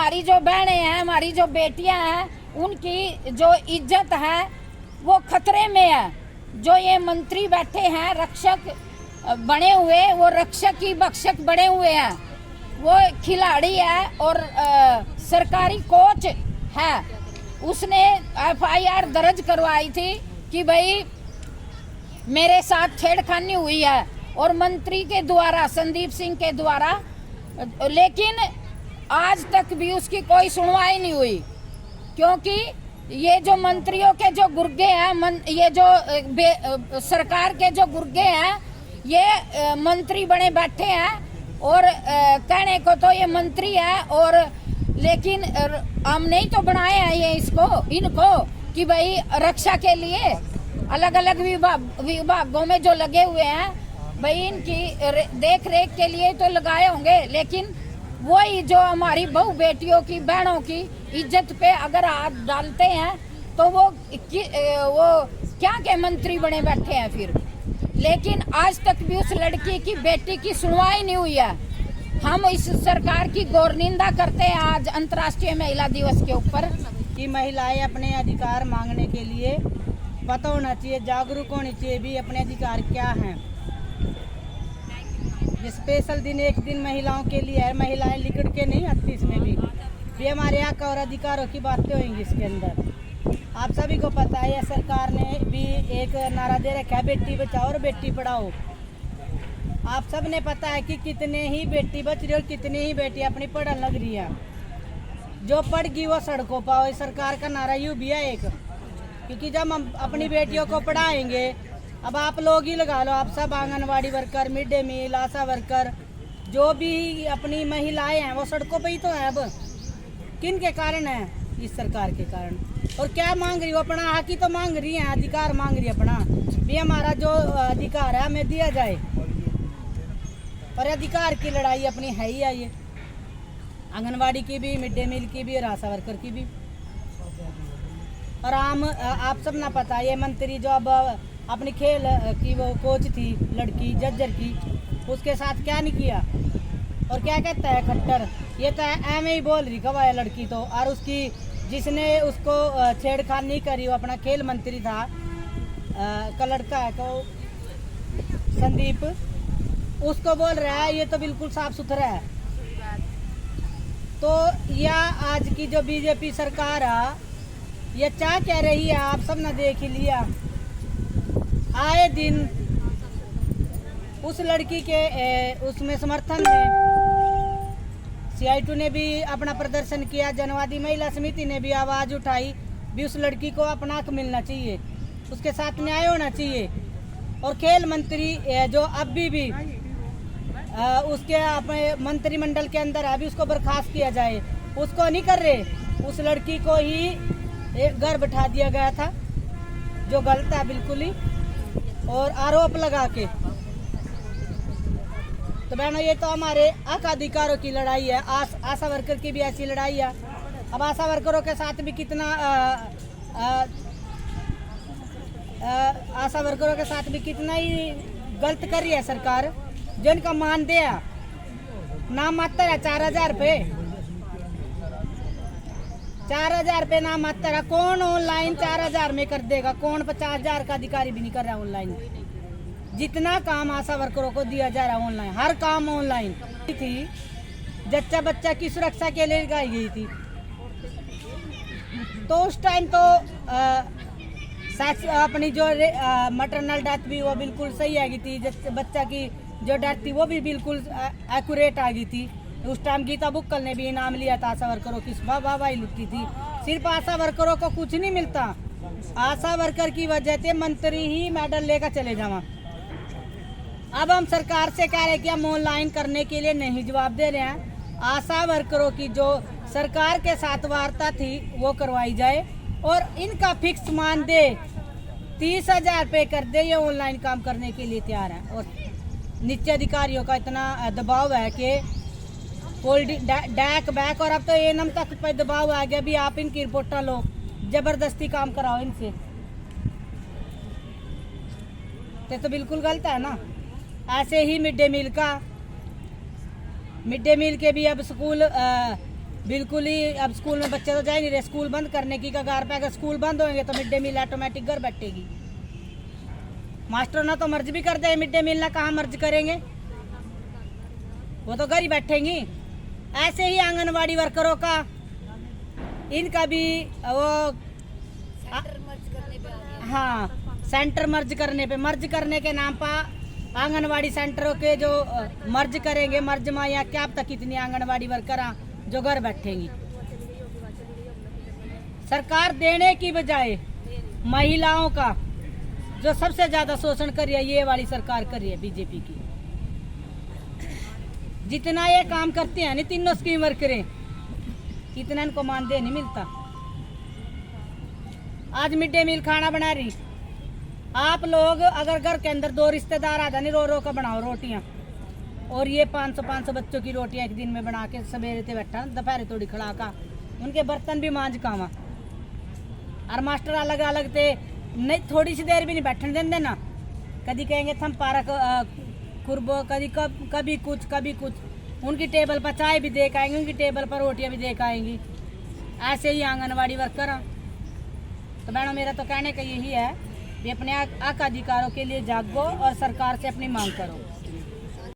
हमारी जो बहनें हैं, हमारी जो बेटियां हैं, उनकी जो इज्जत है वो खतरे में है। जो ये मंत्री बैठे हैं रक्षक बने हुए, वो रक्षक की भक्षक बने हुए हैं। वो खिलाड़ी है और सरकारी कोच है। उसने FIR दर्ज करवाई थी कि भाई मेरे साथ छेड़खानी हुई है, और मंत्री के द्वारा, संदीप सिंह के द्वारा, लेकिन आज तक भी उसकी कोई सुनवाई नहीं हुई। क्योंकि ये जो मंत्रियों के जो गुर्गे हैं, ये जो सरकार के जो गुर्गे हैं, ये मंत्री बने बैठे हैं। और कहने को तो ये मंत्री है, और लेकिन हमने ही तो बनाए हैं ये इनको कि भाई रक्षा के लिए अलग अलग विभागों में जो लगे हुए हैं, भाई इनकी देख रेख के लिए तो लगाए होंगे। लेकिन वही जो हमारी बहू बेटियों की, बहनों की इज्जत पे अगर हाथ डालते हैं तो वो क्या के मंत्री बने बैठे हैं फिर। लेकिन आज तक भी उस लड़की की, बेटी की सुनवाई नहीं हुई है। हम इस सरकार की घोर निंदा करते हैं आज अंतर्राष्ट्रीय महिला दिवस के ऊपर कि महिलाएं अपने अधिकार मांगने के लिए पता होना चाहिए, जागरूक होनी चाहिए भी अपने अधिकार क्या हैं। ये स्पेशल दिन एक दिन महिलाओं के लिए है। महिलाएं लिखट के नहीं आती इसमें भी हमारे हक और अधिकारों की बातें होंगी इसके अंदर। आप सभी को पता है सरकार ने भी एक नारा दे रखा है, बेटी बचाओ और बेटी पढ़ाओ। आप सब ने पता है कि कितने ही बेटी बच रही और कितने ही बेटी अपनी पढ़ने लग रही है। जो पढ़ गई वो सड़कों पाओ, सरकार का नारा यूँ भी है एक। क्योंकि जब हम अपनी बेटियों को पढ़ाएंगे, अब आप लोग ही लगा लो, आप सब anganwadi worker, mid day meal, ASHA worker, जो भी अपनी महिलाएं हैं वो सड़कों पे ही तो है। अब किन के कारण है? इस सरकार के कारण। और क्या मांग रही हो? अपना हक ही तो मांग रही है, अधिकार मांग रही है अपना भी। हमारा जो अधिकार है हमें दिया जाए, और अधिकार की लड़ाई अपनी है ही है ये, आंगनवाड़ी की भी, मिड डे मील की भी और आशा वर्कर की भी। और आप सब ना पता, ये मंत्री जो अब अपनी खेल की वो कोच थी लड़की जज्जर की, उसके साथ क्या नहीं किया। और क्या कहता है खट्टर, ये तो ऐमे ही बोल रही कब है लड़की तो। और उसकी जिसने उसको छेड़खानी नहीं करी, वो अपना खेल मंत्री था का लड़का है तो संदीप, उसको बोल रहा है ये तो बिल्कुल साफ सुथरा है। तो यह आज की जो बीजेपी सरकार है, ये क्या कह रही है आप सब ने देख ही लिया। आए दिन उस लड़की के उसमें समर्थन में CI2 ने भी अपना प्रदर्शन किया, जनवादी महिला समिति ने भी आवाज़ उठाई भी उस लड़की को अपना हक मिलना चाहिए, उसके साथ न्याय होना चाहिए। और खेल मंत्री जो अभी भी उसके अपने मंत्रिमंडल के अंदर अभी उसको बर्खास्त किया जाए, उसको नहीं कर रहे। उस लड़की को ही एक घर बैठा दिया गया था, जो गलत है बिल्कुल ही, और आरोप लगा के। तो बहनों, ये तो हमारे हक अधिकारों की लड़ाई है। आशा वर्कर की भी ऐसी लड़ाई है। अब आशा वर्करों के साथ भी कितना आशा वर्करों के साथ भी कितना ही गलत कर रही है सरकार। जिनका मानदेय नाम मात्र है 4000 रुपये, 4000 रुपये नाम मात्र है। कौन ऑनलाइन 4000 में कर देगा? कौन 50,000 का अधिकारी भी नहीं कर रहा ऑनलाइन। जितना काम आशा वर्करों को दिया जा रहा है ऑनलाइन, हर काम ऑनलाइन थी। जच्चा बच्चा की सुरक्षा के लिए लगाई गई थी, तो उस टाइम तो अपनी जो मैटरनल डेथ भी वो बिल्कुल सही आ गई थी। बच्चा की जो डेथ थी वो भी बिल्कुल एक्यूरेट आ गई थी। उस टाइम गीता बुक्कल ने भी इनाम लिया था आशा वर्करों की, वाहवाही लुटती थी। सिर्फ आशा वर्करों को कुछ नहीं मिलता, आशा वर्कर की वजह से मंत्री ही मेडल लेकर चले जावा। अब हम सरकार से कह रहे हैं कि हम ऑनलाइन करने के लिए नहीं जवाब दे रहे हैं। आशा वर्करों की जो सरकार के साथ वार्ता थी वो करवाई जाए, और इनका फिक्स मान दे 30,000 रुपये कर दे, ये ऑनलाइन काम करने के लिए तैयार है। और नीचे अधिकारियों का इतना दबाव है कि डैक बैक, और अब तो एनम तक पे दबाव आ गया भी आप इनकी रिपोर्ट लो, जबरदस्ती काम कराओ इनसे। तो बिल्कुल गलत है ना। ऐसे ही मिड डे मील के भी अब स्कूल बिल्कुल ही अब स्कूल में बच्चे तो जा ही नहीं रहे, स्कूल बंद करने की कगार पे। अगर स्कूल बंद होंगे तो मिड डे मील ऑटोमेटिक घर बैठेगी। मास्टर ना तो मर्ज भी कर दे, मिड डे मील ना कहाँ मर्ज करेंगे, वो तो घर ही बैठेंगी। ऐसे ही आंगनवाड़ी वर्करों का, इनका भी वो हाँ सेंटर मर्ज करने के नाम पर आंगनवाड़ी सेंटरों के जो मर्ज करेंगे, मर्ज में यहाँ क्या अब तक कितनी आंगनवाड़ी वर्कर जो घर बैठेंगी। सरकार देने की बजाय महिलाओं का जो सबसे ज्यादा शोषण कर रही है, ये वाली सरकार कर रही है बीजेपी की। जितना ये काम करते हैं नहीं तीनों स्कीम वर्करें, इतना इनको मानदेय नहीं मिलता। आज मिड डे मील खाना बना रही, आप लोग अगर घर के अंदर 2 रिश्तेदार आ जाने, रो रो का बनाओ रोटियां, और ये 500 बच्चों की रोटियां एक दिन में बना के सवेरे से बैठा दोपहर थोड़ी खड़ा का, उनके बर्तन भी मांझ कावा। और मास्टर अलग अलग थे, नहीं थोड़ी सी देर भी नहीं बैठने देंगे ना, कभी कहेंगे थम पार्क कुर्बो, कभी कुछ। उनकी टेबल पर चाय भी दे के आएंगे, उनकी टेबल पर रोटियां भी दे के आएंगी। ऐसे ही आंगनवाड़ी वर्कर। तो बहनों, मेरा तो कहने का यही है कि अपने हक अधिकारों के लिए जागो और सरकार से अपनी मांग करो।